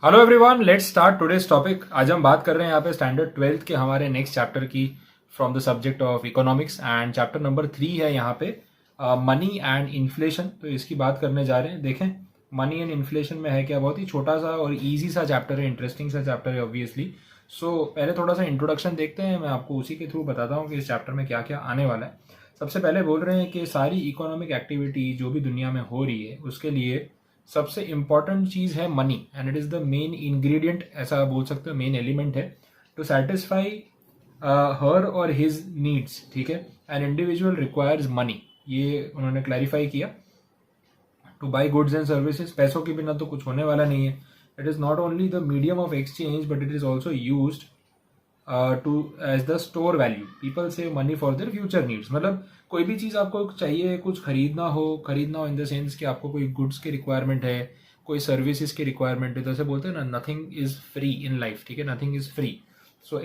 Hello everyone, let's start today's topic. आज हम बात कर रहे हैं यहाँ पे स्टैंडर्ड 12th के हमारे नेक्स्ट चैप्टर की from the subject of economics and chapter number 3 है यहाँ पे मनी एंड इन्फ्लेशन। तो इसकी बात करने जा रहे हैं। देखें मनी एंड इन्फ्लेशन में है क्या, बहुत ही छोटा सा और इजी सा चैप्टर है, इंटरेस्टिंग सा चैप्टर है ऑब्वियसली। सो पहले थोड़ा सा इंट्रोडक्शन देखते हैं, मैं आपको उसी के थ्रू बताता हूँ कि इस चैप्टर में क्या क्या आने वाला है। सबसे पहले बोल रहे हैं कि सारी इकोनॉमिक एक्टिविटी जो भी दुनिया में हो रही है उसके लिए सबसे इंपॉर्टेंट चीज है money and it is the main ingredient, ऐसा बोल सकते हो, मेन एलिमेंट है टू सेटिस्फाई हर और हिज नीड्स। ठीक है, एन इंडिविजुअल रिक्वायर्स मनी, ये उन्होंने क्लैरिफाई किया। To buy goods and services, पैसों के बिना तो कुछ होने वाला नहीं है। It is not only the medium of exchange but it is also used to as the store value. People save money for their future needs. मतलब कोई भी चीज़ आपको चाहिए, कुछ खरीदना हो इन द सेंस कि आपको कोई गुड्स की रिक्वायरमेंट है, कोई सर्विसेज की रिक्वायरमेंट है, तो ऐसे बोलते हैं ना, nothing is free in life. ठीक है, nothing is free. So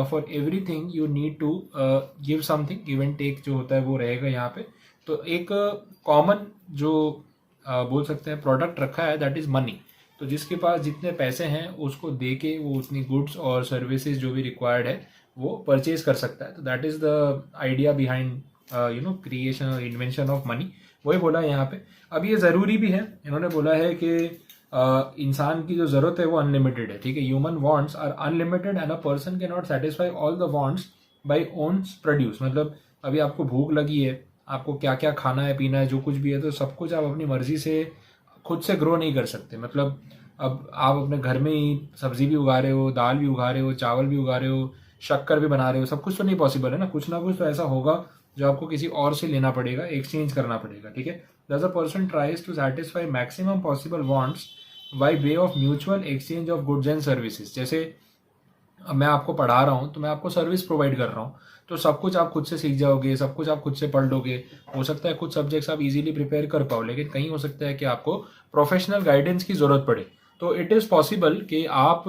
for everything you need to give something, give and take जो होता है वो रहेगा यहाँ पे। तो एक कॉमन जो बोल सकते हैं प्रोडक्ट रखा है, दैट इज मनी। तो जिसके पास जितने पैसे हैं उसको दे के वो उतनी गुड्स और सर्विसेज जो भी रिक्वायर्ड है वो परचेज कर सकता है। तो that is the idea behind creation और इन्वेंशन ऑफ मनी। वही बोला है यहाँ पे। अब ये ज़रूरी भी है, इन्होंने बोला है कि इंसान की जो ज़रूरत है वो अनलिमिटेड है। ठीक है, human wants are unlimited and a person can not satisfy all the wants by one's produce. मतलब अभी आपको भूख लगी है, आपको क्या क्या खाना है पीना है, जो कुछ भी है, तो सब कुछ आप अपनी मर्जी से खुद से ग्रो नहीं कर सकते। मतलब अब आप अपने घर में ही सब्जी भी उगा रहे हो, दाल भी उगा रहे हो, चावल भी उगा रहे हो, शक्कर भी बना रहे हो, सब कुछ तो नहीं पॉसिबल है ना कुछ तो ऐसा होगा जो आपको किसी और से लेना पड़ेगा, एक्सचेंज करना पड़ेगा। ठीक है, thus a person tries to satisfy maximum possible wants by way of mutual exchange of goods and services. जैसे अब मैं आपको पढ़ा रहा हूँ तो मैं आपको सर्विस प्रोवाइड कर रहा हूँ, तो सब कुछ आप खुद से सीख जाओगे, सब कुछ आप खुद से पढ़ लोगे। हो सकता है कुछ सब्जेक्ट्स आप इजीली प्रिपेयर कर पाओ, लेकिन कहीं हो सकता है कि आपको प्रोफेशनल गाइडेंस की जरूरत पड़े। तो इट इज़ पॉसिबल कि आप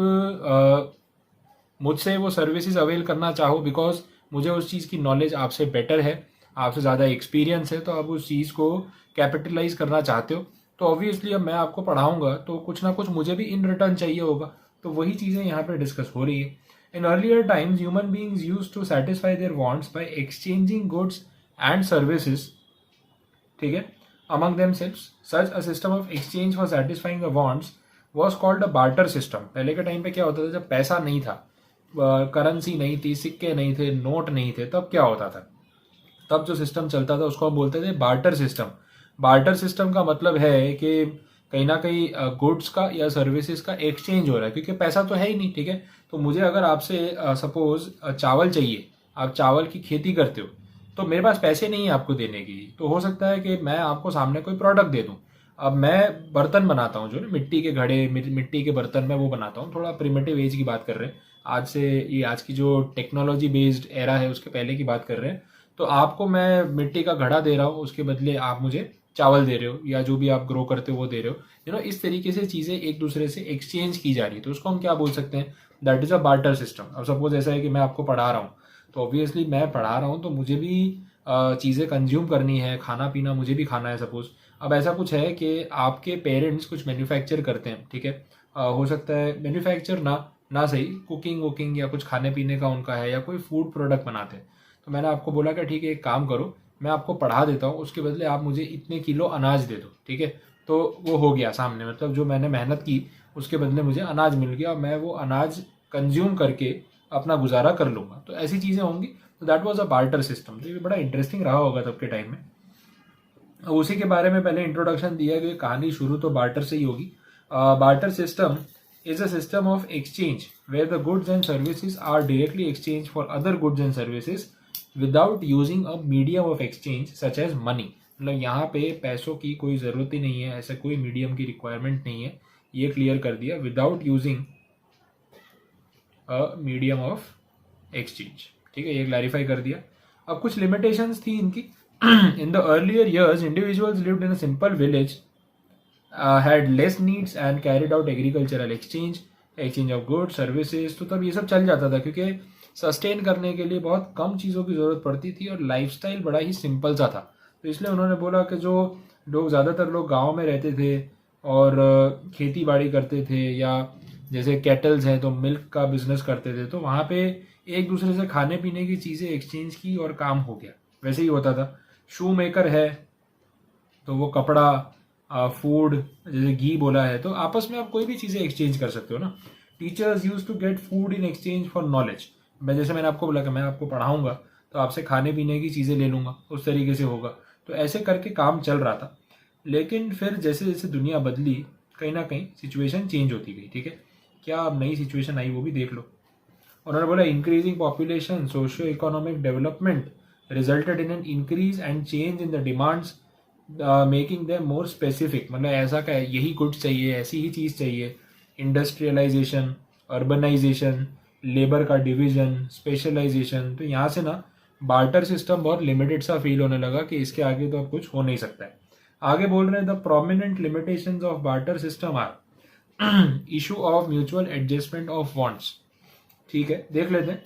मुझसे वो सर्विसेज अवेल करना चाहो बिकॉज मुझे उस चीज़ की नॉलेज आपसे बेटर है, आपसे ज़्यादा एक्सपीरियंस है, तो आप उस चीज़ को कैपिटलाइज करना चाहते हो। तो ऑब्वियसली अब मैं आपको पढ़ाऊंगा तो कुछ ना कुछ मुझे भी इन रिटर्न चाहिए होगा। तो वही चीज़ें यहाँ पे डिस्कस हो रही है। In earlier times human beings use to satisfy their wants by exchanging goods and services. ठीक है, among themselves such a system of exchange for satisfying the wants was called a barter system। पहले के time पे क्या होता था, जब पैसा नहीं था, करेंसी नहीं थी, सिक्के नहीं थे, नोट नहीं थे, तब क्या होता था, तब जो सिस्टम चलता था उसको हम बोलते थे बार्टर सिस्टम। बार्टर सिस्टम का मतलब है कि कहीं ना कहीं गुड्स का या सर्विसेज का एक्सचेंज हो रहा है, क्योंकि पैसा तो है ही नहीं। ठीक है, तो मुझे अगर आपसे सपोज चावल चाहिए, आप चावल की खेती करते हो, तो मेरे पास पैसे नहीं है आपको देने की, तो हो सकता है कि मैं आपको सामने कोई प्रोडक्ट दे दूं। अब मैं बर्तन बनाता हूँ जो ना मिट्टी के घड़े, मिट्टी के बर्तन मैं वो बनाता हूँ, थोड़ा प्रिमिटिव एज की बात कर रहे हैं, आज से ये आज की जो टेक्नोलॉजी बेस्ड एरा है उसके पहले की बात कर रहे हैं। तो आपको मैं मिट्टी का घड़ा दे रहा हूँ, उसके बदले आप मुझे चावल दे रहे हो या जो भी आप ग्रो करते हो वो दे रहे हो। इस तरीके से चीज़ें एक दूसरे से एक्सचेंज की जा रही है, तो उसको हम क्या बोल सकते हैं, that is a barter system. अब सपोज ऐसा है कि मैं आपको पढ़ा रहा हूँ, तो ऑब्वियसली मैं पढ़ा रहा हूँ तो मुझे भी चीज़ें कंज्यूम करनी है, खाना पीना मुझे भी खाना है सपोज। अब ऐसा कुछ है कि आपके पेरेंट्स कुछ मैन्युफैक्चर करते हैं। ठीक है, हो सकता है मैन्युफैक्चर ना सही, कुकिंग वुकिंग या कुछ खाने पीने का उनका है, या कोई फूड प्रोडक्ट बनाते हैं। तो मैंने आपको बोला कि ठीक है एक काम करो, मैं आपको पढ़ा देता हूँ, उसके बदले आप मुझे इतने किलो अनाज दे दो। ठीक है, तो वो हो गया सामने, मतलब जो मैंने मेहनत की उसके बदले मुझे अनाज मिल गया और मैं वो अनाज कंज्यूम करके अपना गुजारा कर लूंगा। तो ऐसी चीज़ें होंगी। तो that was a barter system. तो ये बड़ा इंटरेस्टिंग रहा होगा तब के टाइम में। अब उसी के बारे में पहले इंट्रोडक्शन दिया कि कहानी शुरू तो बार्टर से ही होगी। Barter system is a system of exchange where the goods and services are directly exchanged for other goods and services without using a medium of exchange such as money। मतलब यहाँ पे पैसों की कोई ज़रूरत ही नहीं है, ऐसा कोई मीडियम की रिक्वायरमेंट नहीं है, ये क्लियर कर दिया, without using a medium of exchange. ठीक है, ये क्लैरिफाई कर दिया। अब कुछ लिमिटेशंस थी इनकी। In the earlier years individuals lived in a simple village, had less needs and carried out agricultural exchange of goods services। तो तब ये सब चल जाता था क्योंकि सस्टेन करने के लिए बहुत कम चीज़ों की ज़रूरत पड़ती थी और लाइफस्टाइल बड़ा ही सिंपल सा था। तो इसलिए उन्होंने बोला कि जो लोग ज़्यादातर लोग गाँव में रहते थे और खेती बाड़ी करते थे, या जैसे कैटल्स हैं तो मिल्क का बिजनेस करते थे, तो वहाँ पे एक दूसरे से खाने पीने की चीज़ें एक्सचेंज की और काम हो गया। वैसे ही होता था। शू मेकर है तो वो कपड़ा, फूड, जैसे घी बोला है, तो आपस में आप कोई भी चीज़ें एक्सचेंज कर सकते हो ना। Teachers use to get food in exchange for knowledge. मैंने आपको बोला कि मैं आपको पढ़ाऊंगा तो आपसे खाने पीने की चीज़ें ले लूंगा, उस तरीके से होगा। तो ऐसे करके काम चल रहा था। लेकिन फिर जैसे जैसे दुनिया बदली, कहीं ना कहीं सिचुएशन चेंज होती गई। ठीक है, क्या अब नई सिचुएशन आई वो भी देख लो। उन्होंने बोला increasing population, socio economic development resulted in an increase and change in the demands, making them more specific. मतलब ऐसा क्या है, यही गुड्स चाहिए, ऐसी ही चीज़ चाहिए। इंडस्ट्रियलाइजेशन, अर्बनाइजेशन, लेबर का डिवीजन, स्पेशलाइजेशन, तो यहाँ से ना बार्टर सिस्टम बहुत लिमिटेड सा फील होने लगा कि इसके आगे तो अब कुछ हो नहीं सकता है। आगे बोल रहे हैं the prominent limitations of barter system are issue of mutual adjustment of wants. ठीक है, देख लेते हैं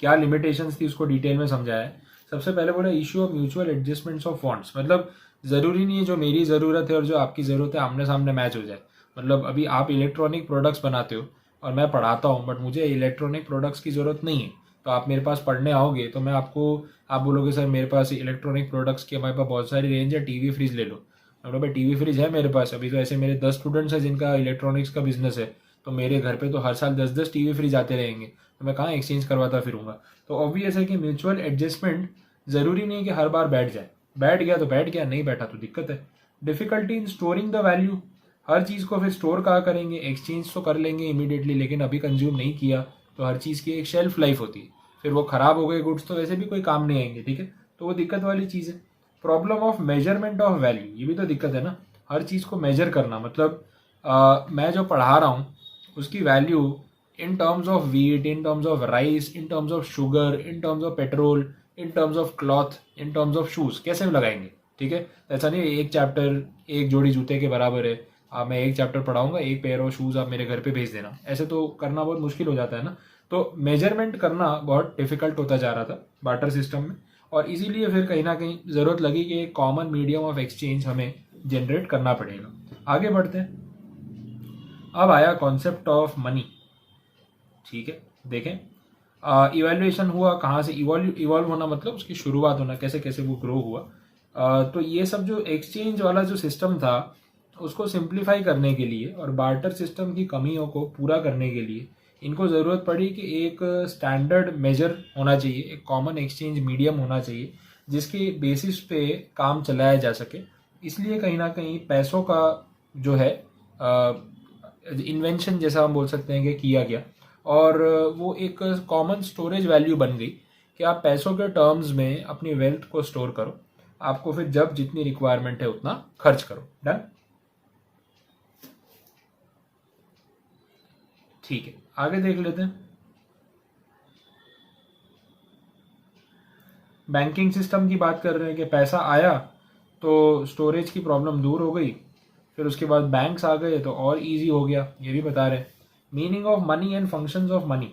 क्या लिमिटेशंस थी, उसको डिटेल में समझाया है। सबसे पहले बोला issue of mutual adjustments of wants. मतलब जरूरी नहीं है जो मेरी ज़रूरत है और जो आपकी ज़रूरत है आमने सामने मैच हो जाए। मतलब अभी आप इलेक्ट्रॉनिक प्रोडक्ट्स बनाते हो और मैं पढ़ाता हूँ, बट मुझे इलेक्ट्रॉनिक प्रोडक्ट्स की ज़रूरत नहीं है, तो आप मेरे पास पढ़ने आओगे तो मैं आपको, आप बोलोगे सर मेरे पास इलेक्ट्रॉनिक प्रोडक्ट्स की हमारे पास बहुत सारी रेंज है, टीवी फ्रिज ले लो। मैं बोला भाई टीवी फ्रिज है मेरे पास, अभी तो ऐसे मेरे 10 स्टूडेंट्स हैं जिनका इलेक्ट्रॉनिक्स का बिजनेस है, तो मेरे घर पे तो हर साल 10-10 टीवी फ्रिज आते रहेंगे, तो मैं कहाँ एक्सचेंज करवाता फिरूंगा। तो ऑब्वियस है कि म्यूचुअल एडजस्टमेंट जरूरी नहीं है कि हर बार बैठ जाए। बैठ गया तो बैठ गया, नहीं बैठा तो दिक्कत है। Difficulty in storing the value, हर चीज़ को फिर स्टोर कहाँ करेंगे, एक्सचेंज तो कर लेंगे इमीडिएटली, लेकिन अभी कंज्यूम नहीं किया तो हर चीज़ की एक शेल्फ लाइफ होती है, फिर वो खराब हो गए गुड्स तो वैसे भी कोई काम नहीं आएंगे। ठीक है, तो वो दिक्कत वाली चीज़ है। Problem of measurement of value, ये भी तो दिक्कत है ना, हर चीज़ को मेजर करना। मतलब मैं जो पढ़ा रहा हूँ उसकी value in terms of wheat, in terms of rice, in terms of sugar, in terms of petrol, in terms of cloth, in terms of shoes कैसे लगाएंगे। ठीक है, ऐसा नहीं एक चैप्टर एक जोड़ी जूते के बराबर है, आप मैं एक चैप्टर पढ़ाऊंगा, एक पेयर ऑफ शूज़ आप मेरे घर पे भेज देना, ऐसे तो करना बहुत मुश्किल हो जाता है ना। तो मेजरमेंट करना बहुत डिफिकल्ट होता जा रहा था बार्टर सिस्टम में, और इसीलिए फिर कहीं ना कहीं ज़रूरत लगी कि एक कॉमन मीडियम ऑफ एक्सचेंज हमें जनरेट करना पड़ेगा। आगे बढ़ते हैं। अब आया कॉन्सेप्ट ऑफ मनी। ठीक है, देखें इवेल्युएशन हुआ कहाँ से, इवॉल्व होना मतलब उसकी शुरुआत होना, कैसे कैसे वो ग्रो हुआ। तो ये सब जो एक्सचेंज वाला जो सिस्टम था उसको सिंप्लीफाई करने के लिए और बार्टर सिस्टम की कमियों को पूरा करने के लिए इनको ज़रूरत पड़ी कि एक स्टैंडर्ड मेजर होना चाहिए, एक कॉमन एक्सचेंज मीडियम होना चाहिए जिसके बेसिस पे काम चलाया जा सके। इसलिए कहीं ना कहीं पैसों का जो है इन्वेंशन जैसा हम बोल सकते हैं कि किया गया, और वो एक कॉमन स्टोरेज वैल्यू बन गई कि आप पैसों के टर्म्स में अपनी वेल्थ को स्टोर करो, आपको फिर जब जितनी रिक्वायरमेंट है उतना खर्च करो। डन। ठीक है, आगे देख लेते हैं। बैंकिंग सिस्टम की बात कर रहे हैं कि पैसा आया तो स्टोरेज की प्रॉब्लम दूर हो गई, फिर उसके बाद बैंक्स आ गए तो और इजी हो गया, ये भी बता रहे हैं। Meaning of money and functions of money.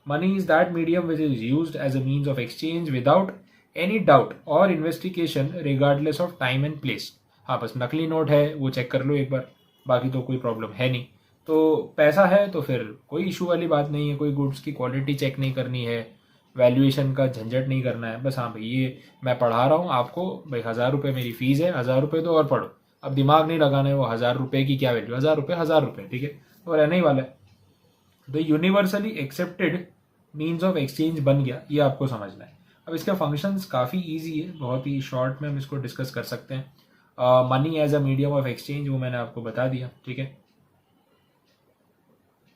Money is that medium which is used as a means of exchange without any doubt or investigation regardless of time and place। हाँ, बस नकली नोट है वो चेक कर लो एक बार, बाकी तो कोई प्रॉब्लम है नहीं। तो पैसा है तो फिर कोई इशू वाली बात नहीं है, कोई गुड्स की क्वालिटी चेक नहीं करनी है, वैल्यूएशन का झंझट नहीं करना है। बस हाँ भाई, ये मैं पढ़ा रहा हूँ आपको, भाई 1000 रुपये मेरी फीस है, 1000 रुपये तो और पढ़ो। अब दिमाग नहीं लगाना है वो 1000 रुपये की क्या वैल्यू, 1000 रुपये 1000 रुपये, ठीक है, तो रहना ही वाला है। तो universally accepted means of exchange बन गया, ये आपको समझना है। अब इसका फंक्शंस काफ़ी इजी है, बहुत ही शॉर्ट में हम इसको डिस्कस कर सकते हैं। Money as a medium of exchange वो मैंने आपको बता दिया। ठीक है,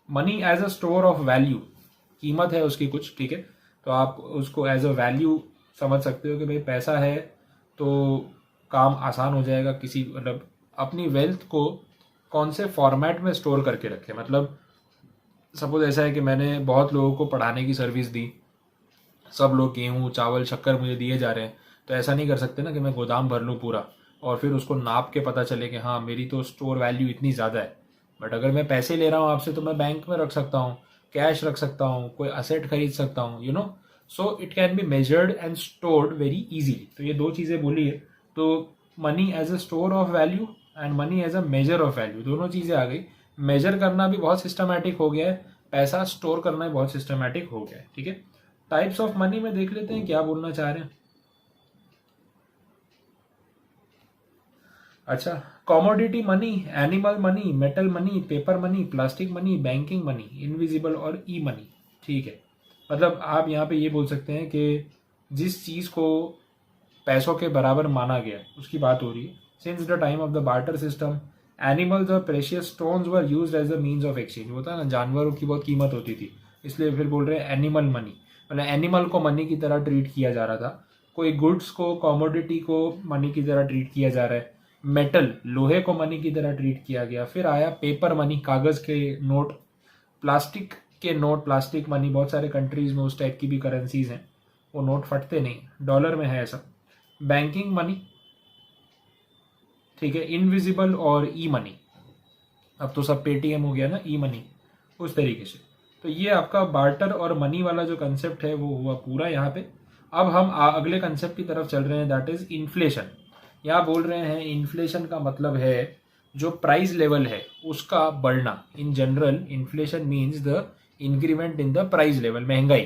money as a store of value, कीमत है उसकी कुछ। ठीक है, तो आप उसको एज अ वैल्यू समझ सकते हो कि भाई पैसा है तो काम आसान हो जाएगा। किसी मतलब अपनी वेल्थ को कौन से फॉर्मेट में स्टोर करके रखे। मतलब सपोज ऐसा है कि मैंने बहुत लोगों को पढ़ाने की सर्विस दी, सब लोग गेहूँ चावल शक्कर मुझे दिए जा रहे हैं, तो ऐसा नहीं कर सकते ना कि मैं गोदाम भर लूँ पूरा और फिर उसको नाप के पता चले कि हाँ मेरी तो स्टोर वैल्यू इतनी ज़्यादा है। बट अगर मैं पैसे ले रहा हूँ आपसे तो मैं बैंक में रख सकता हूँ, कैश रख सकता हूँ, कोई असेट खरीद सकता हूँ, you know. So it can be measured and stored very easily. तो ये दो चीज़ें बोली है। तो money as a store of value and money as a measure of value, दोनों चीज़ें आ गई। मेजर करना भी बहुत सिस्टमैटिक हो गया है, पैसा स्टोर करना भी बहुत सिस्टमैटिक हो गया है, ठीक है। टाइप्स ऑफ मनी में देख लेते हैं क्या बोलना चाह रहे हैं। अच्छा, commodity money, animal money, metal money, paper money, plastic money, banking money, invisible और ई मनी, ठीक है। मतलब आप यहाँ पे ये बोल सकते हैं कि जिस चीज़ को पैसों के बराबर माना गया उसकी बात हो रही है। Since the time of the barter system, animals और precious stones were used as a means of exchange. होता है ना, जानवरों की बहुत कीमत होती थी, इसलिए फिर बोल रहे हैं एनिमल मनी, मतलब एनिमल को मनी की तरह ट्रीट किया जा रहा था। कोई गुड्स को, कॉमोडिटी को मनी की तरह ट्रीट किया जा रहा है। मेटल, लोहे को मनी की तरह ट्रीट किया गया। फिर आया पेपर मनी, कागज के नोट, प्लास्टिक के नोट, प्लास्टिक मनी। बहुत सारे कंट्रीज में उस टाइप की भी करेंसीज हैं, वो नोट फटते नहीं, डॉलर में है ऐसा। बैंकिंग मनी, ठीक है। इनविजिबल और ई मनी, अब तो सब पेटीएम हो गया ना, ई मनी, उस तरीके से। तो ये आपका बार्टर और मनी वाला जो कंसेप्ट है वो हुआ पूरा यहाँ पे। अब हम अगले कंसेप्ट की तरफ चल रहे हैं, दैट इज इन्फ्लेशन। यहाँ बोल रहे हैं इन्फ्लेशन का मतलब है जो प्राइस लेवल है उसका बढ़ना। In general inflation means the increment in the price level, महंगाई।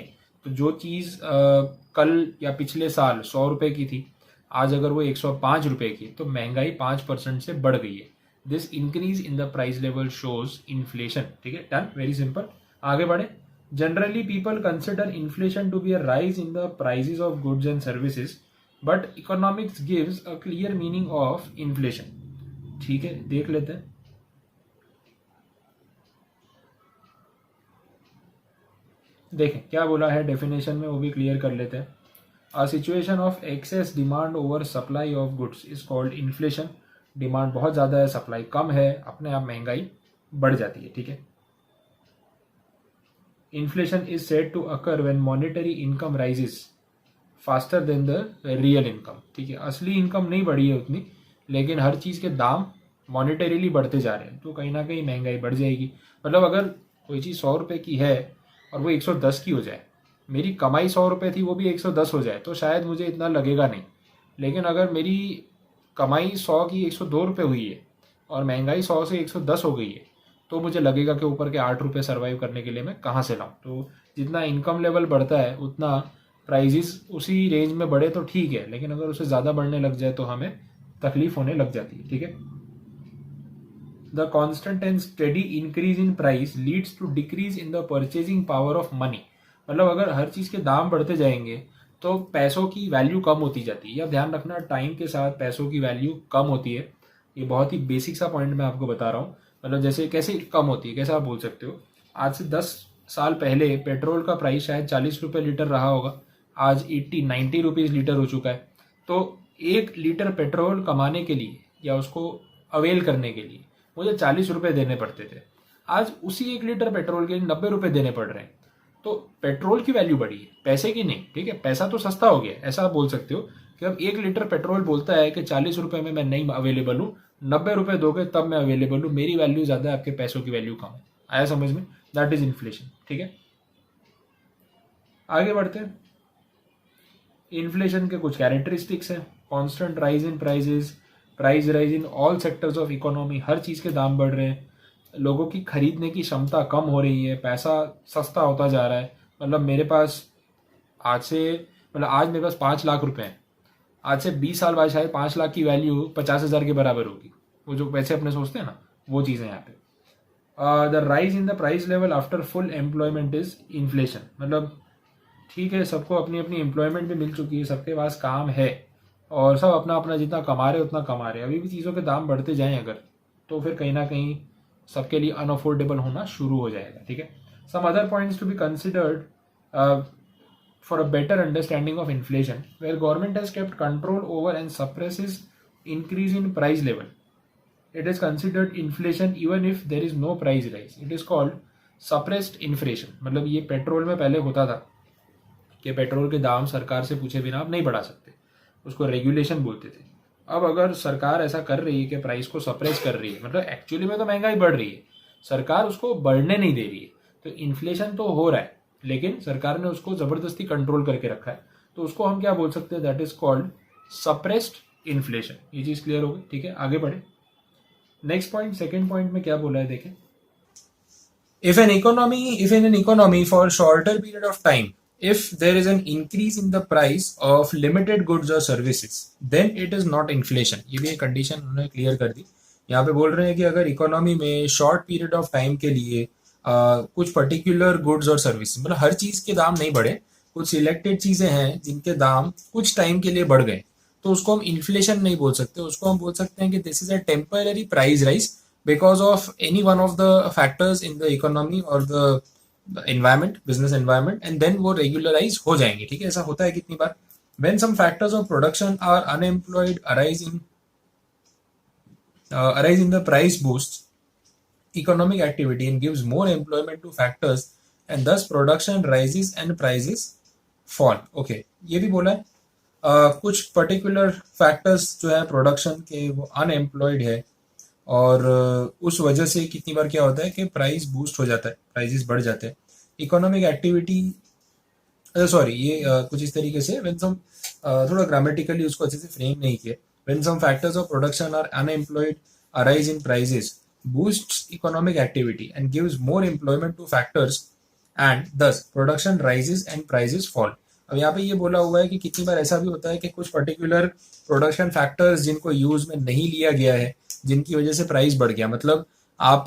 तो जो चीज़ कल या पिछले साल 100 रुपए की थी, आज अगर वो 105 रुपए की, तो महंगाई 5% से बढ़ गई है। This increase in the price level shows inflation, ठीक है। Done, very simple. आगे बढ़े। Generally people consider inflation to be a rise in the prices of goods and services, but economics gives a clear meaning of inflation, ठीक है। देख लेते हैं। देखें क्या बोला है डेफिनेशन में, वो भी क्लियर कर लेते हैं। A situation of excess demand over supply of goods is called inflation. Demand बहुत ज़्यादा है, सप्लाई कम है, अपने आप महंगाई बढ़ जाती है, ठीक है। Inflation is said to occur when monetary income rises faster than the real income, ठीक है। असली इनकम नहीं बढ़ी है उतनी, लेकिन हर चीज़ के दाम मॉनेटरीली बढ़ते जा रहे हैं, तो कहीं ना कहीं महंगाई बढ़ जाएगी। मतलब अगर कोई चीज़ 100 रुपये की है और वो 110 की हो जाए, मेरी कमाई 100 रुपये थी वो भी 110 हो जाए, तो शायद मुझे इतना लगेगा नहीं। लेकिन अगर मेरी कमाई 100 की 102 रुपये हुई है और महंगाई 100 से 110 हो गई है, तो मुझे लगेगा कि ऊपर के 8 रुपये सर्वाइव करने के लिए मैं कहाँ से लाऊं। तो जितना इनकम लेवल बढ़ता है उतना प्राइजेस उसी रेंज में बढ़े तो ठीक है, लेकिन अगर उसे ज़्यादा बढ़ने लग जाए तो हमें तकलीफ होने लग जाती है, ठीक है। The constant and steady increase in price leads to decrease in the purchasing power of money. मतलब अगर हर चीज़ के दाम बढ़ते जाएंगे तो पैसों की वैल्यू कम होती जाती है। यह ध्यान रखना, टाइम के साथ पैसों की वैल्यू कम होती है। ये बहुत ही बेसिक सा पॉइंट मैं आपको बता रहा हूँ। मतलब जैसे कैसे कम होती है, कैसे आप बोल सकते हो, आज से 10 साल पहले पेट्रोल का प्राइस शायद 40 रुपये लीटर रहा होगा, आज 80-90 रुपीज़ लीटर हो चुका है। तो 1 लीटर पेट्रोल कमाने के लिए या उसको अवेल करने के लिए मुझे 40 रुपये देने पड़ते थे, आज उसी 1 लीटर पेट्रोल के लिए 90 रुपये देने पड़ रहे हैं। तो पेट्रोल की वैल्यू बढ़ी है, पैसे की नहीं, ठीक है। पैसा तो सस्ता हो गया, ऐसा आप बोल सकते हो कि अब 1 लीटर पेट्रोल बोलता है कि 40 रुपये में मैं नहीं अवेलेबल हूँ, 90 रुपये दोगे तब मैं अवेलेबल हूँ, मेरी वैल्यू ज़्यादा है, आपके पैसों की वैल्यू कम है। आया समझ में? दैट इज इन्फ्लेशन, ठीक है। आगे बढ़ते हैं। इन्फ्लेशन के कुछ कैरेक्टरिस्टिक्स हैं। Constant rise in prices, price rise in all sectors of economy, हर चीज़ के दाम बढ़ रहे हैं, लोगों की खरीदने की क्षमता कम हो रही है, पैसा सस्ता होता जा रहा है। मतलब मेरे पास आज से, मतलब आज मेरे पास 5 लाख रुपए हैं, आज से 20 साल बाद शायद 5 लाख की वैल्यू 50,000 के बराबर होगी। वो जो पैसे अपने सोचते हैं ना, वो चीज़ें यहाँ पे। The rise in the price level after full employment is inflation. मतलब ठीक है, सबको अपनी अपनी एम्प्लॉयमेंट भी मिल चुकी है, सबके पास काम है और सब अपना अपना जितना कमा रहे उतना कमा रहे, अभी भी चीज़ों के दाम बढ़ते जाएं अगर, तो फिर कहीं ना कहीं सबके लिए अनअफोर्डेबल होना शुरू हो जाएगा, ठीक है। Some other points to be considered for a better understanding of inflation, where government has kept control over and suppresses increase in price level, it is considered inflation even if there is no price rise. It is called suppressed inflation. मतलब ये petrol में पहले होता था कि petrol के दाम सरकार से पूछे बिना आप नहीं बढ़ा सकते, उसको रेगुलेशन बोलते थे। अब अगर सरकार ऐसा कर रही है कि प्राइस को सप्रेस कर रही है, मतलब एक्चुअली में तो महंगाई बढ़ रही है, सरकार उसको बढ़ने नहीं दे रही है, तो इन्फ्लेशन तो हो रहा है लेकिन सरकार ने उसको जबरदस्ती कंट्रोल करके रखा है, तो उसको हम क्या बोल सकते हैं, that is called suppressed inflation. ये चीज़ क्लियर हो गई, ठीक है। आगे बढ़े। नेक्स्ट पॉइंट, सेकंड पॉइंट में क्या बोला है देखें, if in an economy for shorter period of time, if there is an increase in the price of limited goods or services, then it is not inflation. ये भी एक condition उन्होंने clear कर दी. यहाँ पे बोल रहे हैं कि अगर इकोनॉमी में शॉर्ट पीरियड ऑफ टाइम के लिए कुछ पर्टिकुलर गुड्स और सर्विस, मतलब हर चीज के दाम नहीं बढ़े, कुछ सिलेक्टेड चीजें हैं जिनके दाम कुछ टाइम के लिए बढ़ गए, तो उसको हम इन्फ्लेशन नहीं बोल सकते. उसको हम बोल सकते हैं कि this is a temporary price rise because of any one of the factors in the economy or the environment, business environment, and then वो regularize हो जाएंगे. ठीक है, ऐसा होता है कितनी बार. when some factors of production are unemployed arise in the price boosts economic activity and gives more employment to factors and thus production rises and prices fall. okay, ये भी बोला है. कुछ पर्टिकुलर फैक्टर्स जो है प्रोडक्शन के वो unemployed है और उस वजह से कितनी बार क्या होता है कि प्राइस बूस्ट हो जाता है, प्राइसेस बढ़ जाते हैं. इकोनॉमिक एक्टिविटी, सॉरी ये कुछ इस तरीके से व्हेन सम, थोड़ा ग्रामेटिकली उसको अच्छे से फ्रेम नहीं किया. When some factors of production are unemployed arise in prices boosts economic activity and gives more employment to factors and thus production rises and prices fall. अब यहाँ पे ये बोला हुआ है कि कितनी बार ऐसा भी होता है कि कुछ पर्टिकुलर प्रोडक्शन फैक्टर्स जिनको यूज में नहीं लिया गया है, जिनकी वजह से प्राइस बढ़ गया. मतलब आप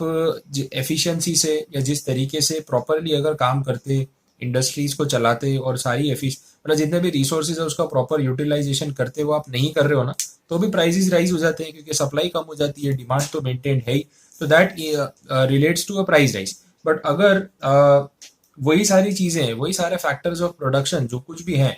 एफिशिएंसी से या जिस तरीके से प्रॉपरली अगर काम करते, इंडस्ट्रीज को चलाते और सारी मतलब जितने भी रिसोर्सेज है उसका प्रॉपर यूटिलाइजेशन करते, वो आप नहीं कर रहे हो ना, तो भी प्राइसेस राइज हो जाते हैं क्योंकि सप्लाई कम हो जाती है, डिमांड तो मेंटेन है ही, तो that relates to a price rise. But अगर वही सारी चीजें, वही सारे फैक्टर्स ऑफ प्रोडक्शन जो कुछ भी हैं,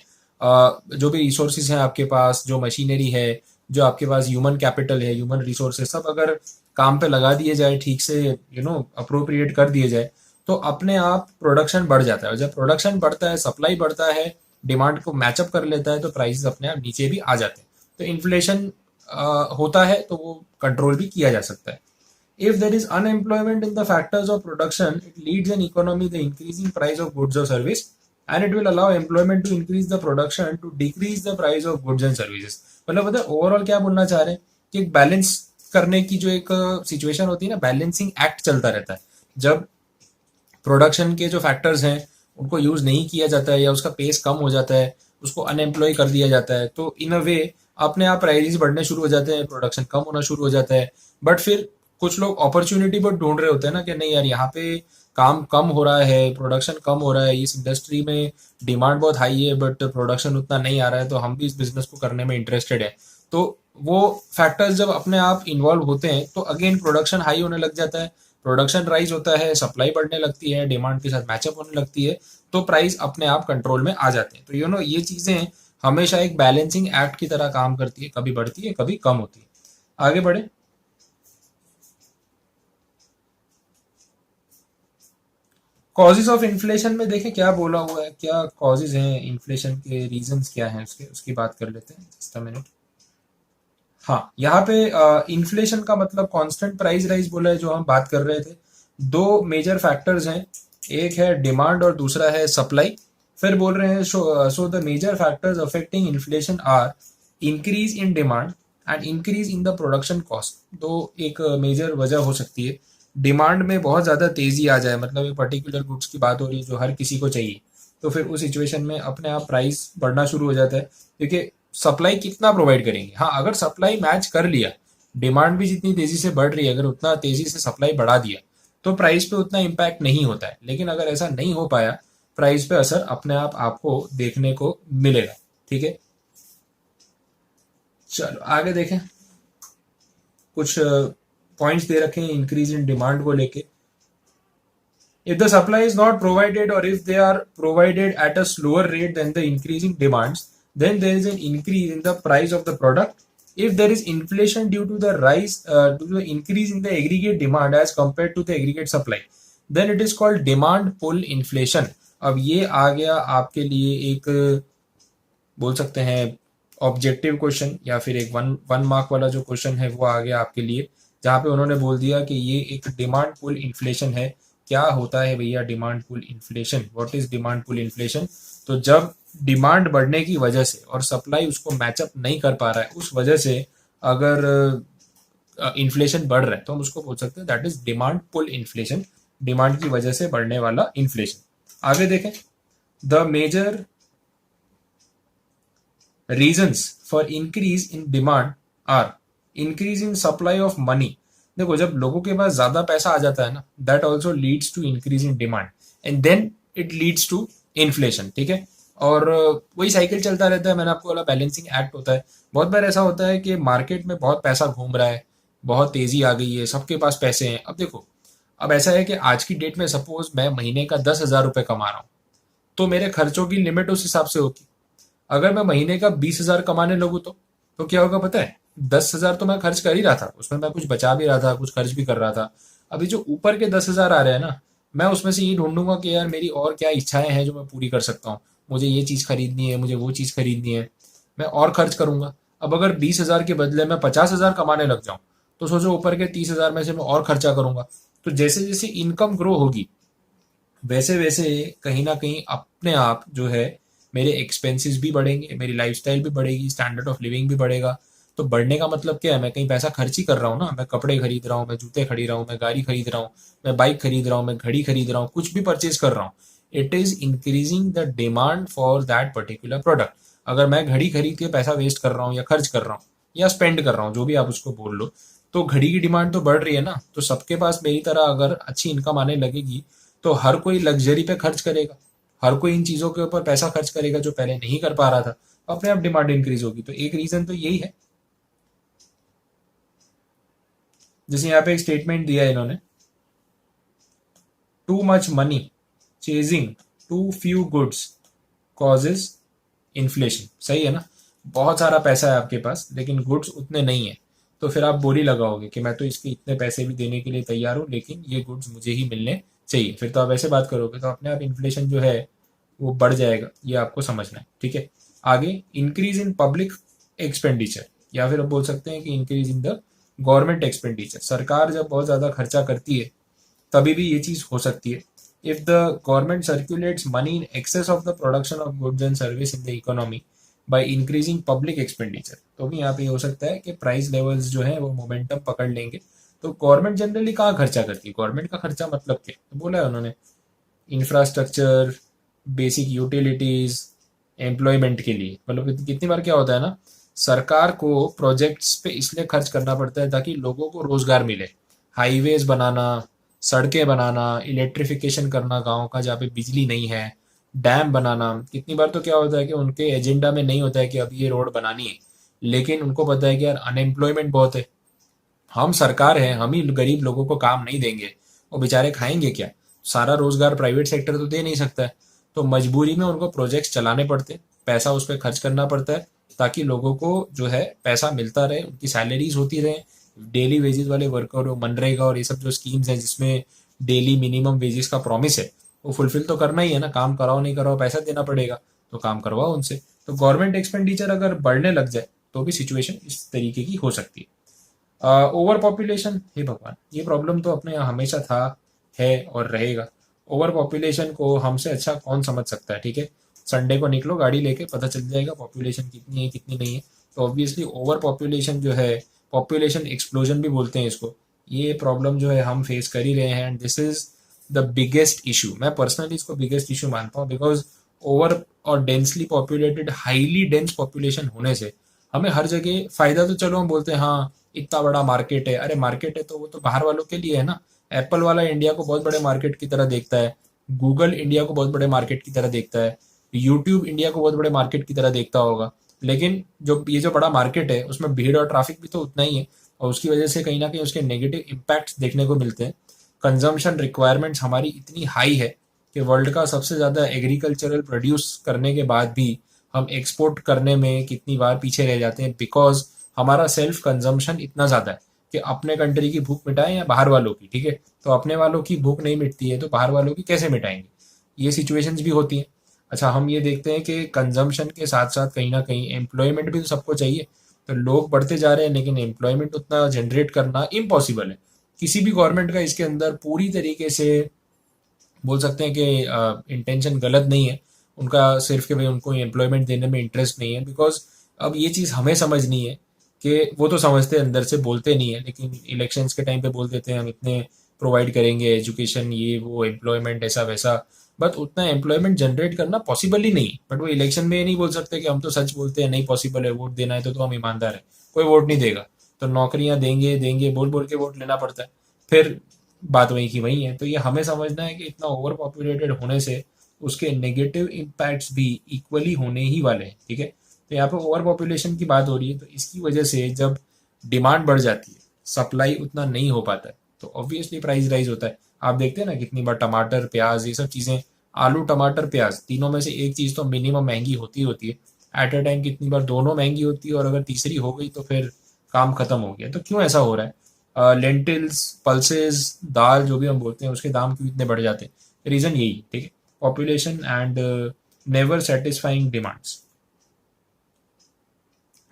जो भी रिसोर्सेज हैं आपके पास, जो मशीनरी है, जो आपके पास ह्यूमन कैपिटल है, ह्यूमन रिसोर्सेज, सब अगर काम पे लगा दिए जाए, ठीक से अप्रोप्रिएट कर दिए जाए, तो अपने आप प्रोडक्शन बढ़ जाता है. और जब प्रोडक्शन बढ़ता है, सप्लाई बढ़ता है, डिमांड को मैचअप कर लेता है, तो प्राइसेस अपने आप नीचे भी आ जाते हैं. तो इन्फ्लेशन होता है तो वो कंट्रोल भी किया जा सकता है. If there is unemployment in the factors of production, it leads an economy the increasing price of goods or service, and it will allow employment to increase the production to decrease the price of goods and services. मतलब पता है overall क्या बोलना चाह रहे हैं कि एक बैलेंस करने की जो एक सिचुएशन होती है ना, बैलेंसिंग एक्ट चलता रहता है. जब प्रोडक्शन के जो फैक्टर्स हैं उनको यूज नहीं किया जाता है या उसका पेस कम हो जाता है, उसको अनएम्प्लॉय कर दिया जाता है, तो इन अ वे अपने आप प्राइसेस बढ़ने शुरू हो जाते हैं, प्रोडक्शन कम होना शुरू हो जाता है. बट फिर कुछ लोग अपॉर्चुनिटी पर ढूंढ रहे होते हैं ना कि नहीं यार, यहाँ पे काम कम हो रहा है, प्रोडक्शन कम हो रहा है, इस इंडस्ट्री में डिमांड बहुत हाई है बट प्रोडक्शन उतना नहीं आ रहा है, तो हम भी इस बिजनेस को करने में इंटरेस्टेड है. तो वो फैक्टर्स जब अपने आप इन्वॉल्व होते हैं तो अगेन प्रोडक्शन हाई होने लग जाता है, प्रोडक्शन राइज होता है, सप्लाई बढ़ने लगती है, डिमांड के साथ मैचअप होने लगती है, तो प्राइस अपने आप कंट्रोल में आ जाते हैं. तो ये चीजें हमेशा एक बैलेंसिंग एक्ट की तरह काम करती है, कभी बढ़ती है कभी कम होती है. आगे बढ़े. कॉजेज ऑफ इन्फ्लेशन में देखें क्या बोला हुआ है, क्या कॉजेज हैं इन्फ्लेशन के, रीजंस क्या हैं उसकी बात कर लेते हैं. Just a minute. हाँ, यहाँ पे इन्फ्लेशन का मतलब कांस्टेंट प्राइस राइज बोला है जो हम बात कर रहे थे. दो मेजर फैक्टर्स हैं, एक है डिमांड और दूसरा है सप्लाई. फिर बोल रहे हैं so the major factors affecting inflation are increase in demand and increase in the production cost. तो एक मेजर वजह हो सकती है डिमांड में बहुत ज़्यादा तेज़ी आ जाए, मतलब एक पर्टिकुलर गुड्स की बात हो रही है जो हर किसी को चाहिए, तो फिर उस सिचुएशन में अपने आप प्राइस बढ़ना शुरू हो जाता है क्योंकि सप्लाई कितना प्रोवाइड करेंगे. हाँ, अगर सप्लाई मैच कर लिया, डिमांड भी जितनी तेज़ी से बढ़ रही है, अगर उतना तेज़ी से सप्लाई बढ़ा दिया तो प्राइस पे उतना इम्पैक्ट नहीं होता है. लेकिन अगर ऐसा नहीं हो पाया, प्राइस पे असर अपने आप आपको देखने को मिलेगा. ठीक है, चलो आगे देखें. कुछ पॉइंट्स दे रखे हैं इंक्रीज इन डिमांड को लेके. If the supply is not provided or if they are provided at a slower rate than the increasing demands, then there is an increase in the price of the product. If there is inflation due to the due to the increase in the aggregate demand as compared to the aggregate supply, then it is called demand pull inflation. अब ये आ गया आपके लिए एक बोल सकते हैं objective question, या फिर एक वन मार्क वाला जो क्वेश्चन है वो आ गया आपके लिए, जहाँ पे उन्होंने बोल दिया कि ये एक डिमांड पुल इन्फ्लेशन है. क्या होता है भैया demand pull inflation, what is demand pull inflation? तो जब डिमांड बढ़ने की वजह से और सप्लाई उसको मैचअप नहीं कर पा रहा है, उस वजह से अगर इन्फ्लेशन बढ़ रहा है तो हम उसको बोल सकते हैं that is demand pull inflation, demand की वजह से बढ़ने वाला इन्फ्लेशन। आगे देखें, the major reasons for increase in demand are increase in supply of money. देखो जब लोगों के पास ज्यादा पैसा आ जाता है ना, that also leads to increase in demand and then it leads to inflation, ठीक है। और वही साइकिल चलता रहता है, मैंने आपको बोला बैलेंसिंग एक्ट होता है। बहुत बार ऐसा होता है कि मार्केट में बहुत पैसा घूम रहा है, बहुत तेजी आ गई है, सबके पास पैसे हैं। अब देखो, अब ऐसा है कि आज की डेट में सपोज मैं महीने का 10,000 रुपये कमा रहा हूँ, तो मेरे खर्चों की लिमिट उस हिसाब से होगी। अगर मैं महीने का 20,000 कमाने लगूँ तो क्या होगा पता है, 10,000 तो मैं खर्च कर ही रहा था, उसमें मैं कुछ बचा भी रहा था, कुछ खर्च भी कर रहा था। अभी जो ऊपर के 10,000 आ रहे हैं ना, मैं उसमें से ये ढूंढूंगा कि यार मेरी और क्या इच्छाएं हैं जो मैं पूरी कर सकता हूँ, मुझे ये चीज़ खरीदनी है, मुझे वो चीज़ खरीदनी है, मैं और खर्च करूंगा। अब अगर 20,000 के बदले मैं 50,000 कमाने लग जाऊं, तो सोचो ऊपर के 30,000 में से मैं और खर्चा करूंगा। तो जैसे जैसे इनकम ग्रो होगी, वैसे वैसे कहीं ना कहीं अपने आप जो है मेरे एक्सपेंसेस भी बढ़ेंगे, मेरी लाइफस्टाइल भी बढ़ेगी, स्टैंडर्ड ऑफ लिविंग भी बढ़ेगा। तो बढ़ने का मतलब क्या है, मैं कहीं पैसा खर्च ही कर रहा हूँ ना, मैं कपड़े खरीद रहा हूँ, मैं जूते खरीद रहा हूँ, मैं गाड़ी खरीद रहा हूँ, मैं बाइक खरीद रहा हूँ, मैं घड़ी खरीद रहा हूँ, कुछ भी परचेज कर रहा हूँ, it is increasing the demand for that particular product. अगर मैं घड़ी खरीद के पैसा वेस्ट कर रहा हूँ या खर्च कर रहा हूँ या स्पेंड कर रहा हूँ, जो भी आप उसको बोल लो, तो घड़ी की डिमांड तो बढ़ रही है ना। तो सबके पास मेरी तरह अगर अच्छी इनकम आने लगेगी, तो हर कोई लग्जरी पे खर्च करेगा, हर कोई इन चीजों के ऊपर पैसा खर्च करेगा जो पहले नहीं कर पा रहा था, अपने आप डिमांड इंक्रीज होगी। तो एक रीजन तो यही है। जैसे यहाँ पे एक स्टेटमेंट दिया है इन्होंने, too much money chasing too few goods causes inflation. सही है ना, बहुत सारा पैसा है आपके पास लेकिन गुड्स उतने नहीं है, तो फिर आप बोली लगाओगे कि मैं तो इसके इतने पैसे भी देने के लिए तैयार हूँ लेकिन ये गुड्स मुझे ही मिलने चाहिए। फिर तो आप ऐसे बात करोगे तो अपने आप इन्फ्लेशन जो है वो बढ़ जाएगा, ये आपको समझना है, ठीक है। आगे, इंक्रीज इन पब्लिक एक्सपेंडिचर, या फिर आप बोल सकते हैं कि increase in the government expenditure. सरकार जब बहुत ज्यादा खर्चा करती है तभी भी ये चीज हो सकती है। If the government circulates money in excess of the production of goods and service in the economy by increasing public expenditure, तो भी यहाँ पे हो सकता है कि प्राइस लेवल्स जो है वो मोमेंटम पकड़ लेंगे। तो गवर्नमेंट जनरली कहाँ खर्चा करती है, गवर्नमेंट का खर्चा मतलब क्या, तो बोला है उन्होंने इंफ्रास्ट्रक्चर, बेसिक यूटिलिटीज, एम्प्लॉयमेंट के लिए। मतलब कितनी बार क्या होता है ना, सरकार को प्रोजेक्ट्स पे इसलिए खर्च करना पड़ता है ताकि लोगों को रोजगार मिले। हाईवेज बनाना, सड़कें बनाना, इलेक्ट्रिफिकेशन करना गाँव का जहाँ पे बिजली नहीं है, डैम बनाना। कितनी बार तो क्या होता है कि उनके एजेंडा में नहीं होता है कि अभी ये रोड बनानी है, लेकिन उनको पता है कि यार अनएम्प्लॉयमेंट बहुत है, हम सरकार है, हम ही गरीब लोगों को काम नहीं देंगे, वो बेचारे खाएंगे क्या, सारा रोजगार प्राइवेट सेक्टर तो दे नहीं सकता है। तो मजबूरी में उनको प्रोजेक्ट्स चलाने पड़ते हैं, पैसा उस पर खर्च करना पड़ता है ताकि लोगों को जो है पैसा मिलता रहे, उनकी सैलरीज होती रहे, डेली वेजेस वाले वर्कर हो, मनरेगा और ये सब जो स्कीम्स हैं जिसमें डेली मिनिमम वेजेस का प्रॉमिस है, वो फुलफिल तो करना ही है ना। काम कराओ नहीं कराओ पैसा देना पड़ेगा, तो काम करवाओ उनसे। तो गवर्नमेंट एक्सपेंडिचर अगर बढ़ने लग जाए तो भी सिचुएशन इस तरीके की हो सकती है। ओवर पॉपुलेशन, हे भगवान, ये प्रॉब्लम तो अपने यहाँ हमेशा था, है और रहेगा। ओवर पॉपुलेशन को हमसे अच्छा कौन समझ सकता है, ठीक है। संडे को निकलो गाड़ी लेके, पता चल जाएगा पॉपुलेशन कितनी है कितनी नहीं है। तो ऑब्वियसली ओवर पॉपुलेशन जो है, पॉपुलेशन एक्सप्लोजन भी बोलते हैं इसको, ये प्रॉब्लम जो है हम फेस कर ही रहे हैं and this is the biggest issue. मैं पर्सनली इसको बिगेस्ट इशू मानता हूँ बिकॉज ओवर और densely populated, highly dense population होने से हमें हर जगह फायदा तो चलो हम बोलते हैं हाँ इतना बड़ा मार्केट है, अरे मार्केट है तो वो तो बाहर वालों के लिए है ना। एप्पल वाला इंडिया को बहुत बड़े मार्केट की तरह देखता है, गूगल इंडिया को बहुत बड़े मार्केट की तरह देखता है, यूट्यूब इंडिया को बहुत बड़े मार्केट की तरह देखता होगा। लेकिन जो ये जो बड़ा मार्केट है उसमें भीड़ और ट्रैफिक भी तो उतना ही है, और उसकी वजह से कहीं ना कहीं उसके नेगेटिव इम्पैक्ट्स देखने को मिलते हैं। कंजम्पशन रिक्वायरमेंट्स हमारी इतनी हाई है कि वर्ल्ड का सबसे ज़्यादा एग्रीकल्चरल प्रोड्यूस करने के बाद भी हम एक्सपोर्ट करने में कितनी बार पीछे रह जाते हैं, बिकॉज हमारा सेल्फ कंजम्पशन इतना ज़्यादा है कि अपने कंट्री की भूख मिटाएं या बाहर वालों की, ठीक है। तो अपने वालों की भूख नहीं मिटती है तो बाहर वालों की कैसे मिटाएंगे, ये सिचुएशंस भी होती हैं। अच्छा, हम ये देखते हैं कि कंजम्पशन के साथ साथ कहीं ना कहीं एम्प्लॉयमेंट भी तो सबको चाहिए। तो लोग बढ़ते जा रहे हैं लेकिन एम्प्लॉयमेंट उतना जनरेट करना इम्पॉसिबल है। किसी भी गवर्नमेंट का इसके अंदर पूरी तरीके से बोल सकते हैं कि इंटेंशन गलत नहीं है उनका, सिर्फ कि भाई उनको एम्प्लॉयमेंट देने में इंटरेस्ट नहीं है। बिकॉज अब ये चीज़ हमें समझनी है कि वो तो समझते हैं, अंदर से बोलते नहीं है, लेकिन इलेक्शंस के टाइम पे बोल देते हैं हम इतने प्रोवाइड करेंगे, एजुकेशन ये वो, एम्प्लॉयमेंट ऐसा वैसा। बट उतना एम्प्लॉयमेंट जनरेट करना पॉसिबल ही नहीं। बट वो इलेक्शन में ये नहीं बोल सकते कि हम तो सच बोलते हैं, नहीं पॉसिबल है, वोट देना है तो हम ईमानदार है। कोई वोट नहीं देगा, तो नौकरियां देंगे देंगे बोल बोल के वोट लेना पड़ता है। फिर बात वही की वही है। तो ये हमें समझना है कि इतना ओवर पॉपुलेटेड होने से उसके नेगेटिव इम्पैक्ट्स भी इक्वली होने ही वाले हैं। ठीक है, तो यहाँ पे ओवर पॉपुलेशन की बात हो रही है, तो इसकी वजह से जब डिमांड बढ़ जाती है, सप्लाई उतना नहीं हो पाता है, तो ऑब्वियसली प्राइस राइज होता है। आप देखते हैं ना कितनी बार टमाटर प्याज ये सब चीज़ें, आलू टमाटर प्याज तीनों में से एक चीज़ तो मिनिमम महंगी होती है एट अ टाइम। कितनी बार दोनों महंगी होती है, और अगर तीसरी हो गई तो फिर काम खत्म हो गया। तो क्यों ऐसा हो रहा है? लेंटिल्स, पल्सेस, दाल जो भी हम बोलते हैं, उसके दाम क्यों इतने बढ़ जाते हैं? रीज़न यही, ठीक है, population and never satisfying demands.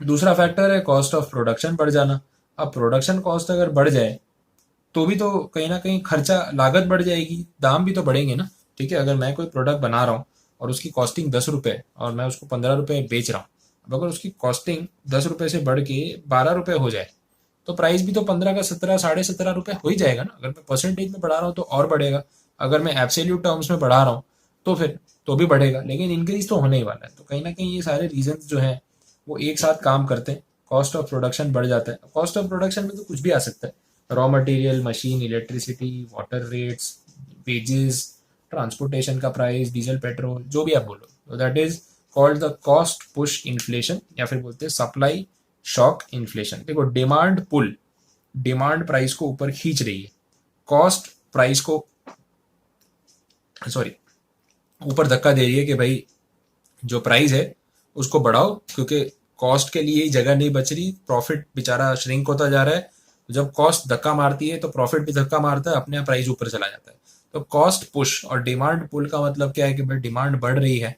दूसरा फैक्टर है कॉस्ट ऑफ प्रोडक्शन बढ़ जाना। अब प्रोडक्शन कॉस्ट अगर बढ़ जाए तो भी तो कहीं ना कहीं खर्चा, लागत बढ़ जाएगी, दाम भी तो बढ़ेंगे ना। ठीक है, अगर मैं कोई प्रोडक्ट बना रहा हूँ और उसकी कॉस्टिंग 10 रुपये है और मैं उसको 15 रुपये बेच रहा हूँ, अब अगर उसकी कॉस्टिंग 10 रुपये से बढ़ के 12 रुपये हो जाए, तो प्राइस भी तो 15 का 17, 17.5 रुपये हो ही जाएगा ना। अगर मैं परसेंटेज में बढ़ा रहा हूँ तो और बढ़ेगा, अगर मैं एब्सोल्यूट टर्म्स में बढ़ा रहा हूँ तो फिर तो भी बढ़ेगा, लेकिन इंक्रीज तो होने ही वाला है। तो कहीं ना कहीं ये सारे रीजन जो हैं वो एक साथ काम करते हैं, कॉस्ट ऑफ प्रोडक्शन बढ़ जाता है। कॉस्ट ऑफ प्रोडक्शन में तो कुछ भी आ सकता है, raw material, machine, electricity, water rates, wages, transportation का प्राइस, डीजल, पेट्रोल, जो भी आप बोलो, तो that is called the cost push inflation, या फिर बोलते हैं सप्लाई शॉक इन्फ्लेशन। देखो, डिमांड पुल, डिमांड प्राइस को ऊपर खींच रही है, कॉस्ट प्राइस को, सॉरी, ऊपर धक्का दे रही है कि भाई जो प्राइस है उसको बढ़ाओ, क्योंकि कॉस्ट के लिए जगह नहीं बच रही, प्रॉफिट बेचारा श्रिंक होता जा रहा है। जब कॉस्ट धक्का मारती है तो प्रॉफिट भी धक्का मारता है, अपने प्राइस ऊपर चला जाता है। तो कॉस्ट पुश और डिमांड पुल का मतलब क्या है कि भाई डिमांड बढ़ रही है,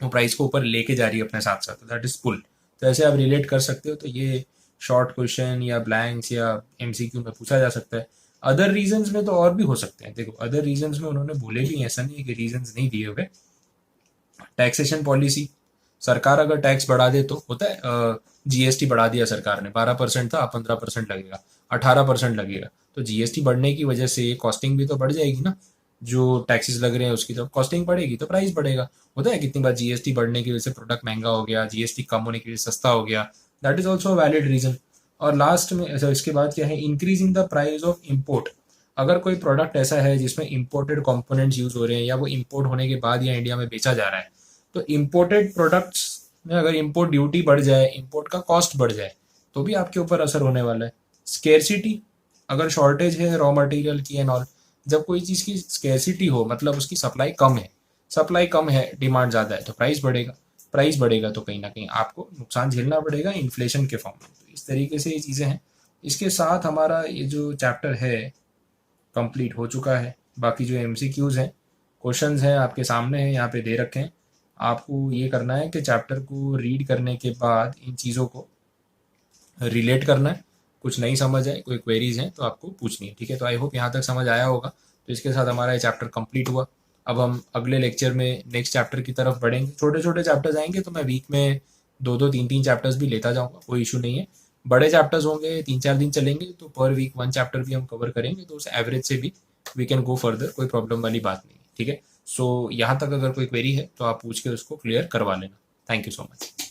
वो प्राइस को ऊपर लेके जा रही है अपने साथ साथ, दैट इज पुल। तो ऐसे आप रिलेट कर सकते हो। तो ये शॉर्ट क्वेश्चन या ब्लैंक्स या एमसीक्यू में पूछा जा सकता है। अदर रीजंस में तो और भी हो सकते हैं। देखो, अदर रीजंस में उन्होंने बोले भी, ऐसा नहीं है कि रीजंस नहीं दिए हुए। टैक्सेशन पॉलिसी, सरकार अगर टैक्स बढ़ा दे तो होता है, जीएसटी बढ़ा दिया सरकार ने, 12% था, अब 15% लगेगा, 18% लगेगा। तो जीएसटी बढ़ने की वजह से कॉस्टिंग भी तो बढ़ जाएगी ना, जो टैक्सेस लग रहे हैं उसकी तो कॉस्टिंग बढ़ेगी, तो प्राइस बढ़ेगा। होता है कितनी बार जीएसटी बढ़ने की वजह से प्रोडक्ट महंगा हो गया, जीएसटी कम होने की वजह से सस्ता हो गया, that is also valid reason. और लास्ट में इसके बाद क्या है, increasing the price of import. अगर कोई प्रोडक्ट ऐसा है जिसमें इंपोर्टेड कंपोनेंट्स यूज हो रहे हैं, या वो इंपोर्ट होने के बाद या इंडिया में बेचा जा रहा है, तो इम्पोर्टेड प्रोडक्ट्स में अगर इम्पोर्ट ड्यूटी बढ़ जाए, इम्पोर्ट का कॉस्ट बढ़ जाए, तो भी आपके ऊपर असर होने वाला है। स्केर्सिटी, अगर शॉर्टेज है रॉ मटेरियल की एंड ऑल, जब कोई चीज़ की स्केर्सिटी हो मतलब उसकी सप्लाई कम है, सप्लाई कम है डिमांड ज़्यादा है, तो प्राइस बढ़ेगा, प्राइस बढ़ेगा तो कहीं ना कहीं आपको नुकसान झेलना पड़ेगा इन्फ्लेशन के फॉर्म में। तो इस तरीके से ये चीज़ें हैं। इसके साथ हमारा ये जो चैप्टर है कंप्लीट हो चुका है। बाकी जो एमसीक्यूज हैं, क्वेश्चंस हैं, आपके सामने हैं, यहाँ पे दे रखे हैं। आपको ये करना है कि चैप्टर को रीड करने के बाद इन चीज़ों को रिलेट करना है। कुछ नहीं समझ आए, कोई क्वेरीज हैं तो आपको पूछनी है। ठीक है, तो आई होप यहाँ तक समझ आया होगा। तो इसके साथ हमारा ये चैप्टर कंप्लीट हुआ। अब हम अगले लेक्चर में नेक्स्ट चैप्टर की तरफ बढ़ेंगे। छोटे छोटे चैप्टर्स आएंगे तो मैं वीक में 2-2, 3-3 चैप्टर्स भी लेता जाऊँगा, कोई इशू नहीं है। बड़े चैप्टर्स होंगे, 3-4 दिन चलेंगे, तो पर वीक 1 चैप्टर भी हम कवर करेंगे, तो उस एवरेज से भी वी कैन गो फर्दर, कोई प्रॉब्लम वाली बात नहीं है। ठीक है, सो यहाँ तक अगर कोई क्वेरी है तो आप पूछ के उसको क्लियर करवा लेना। Thank you so much.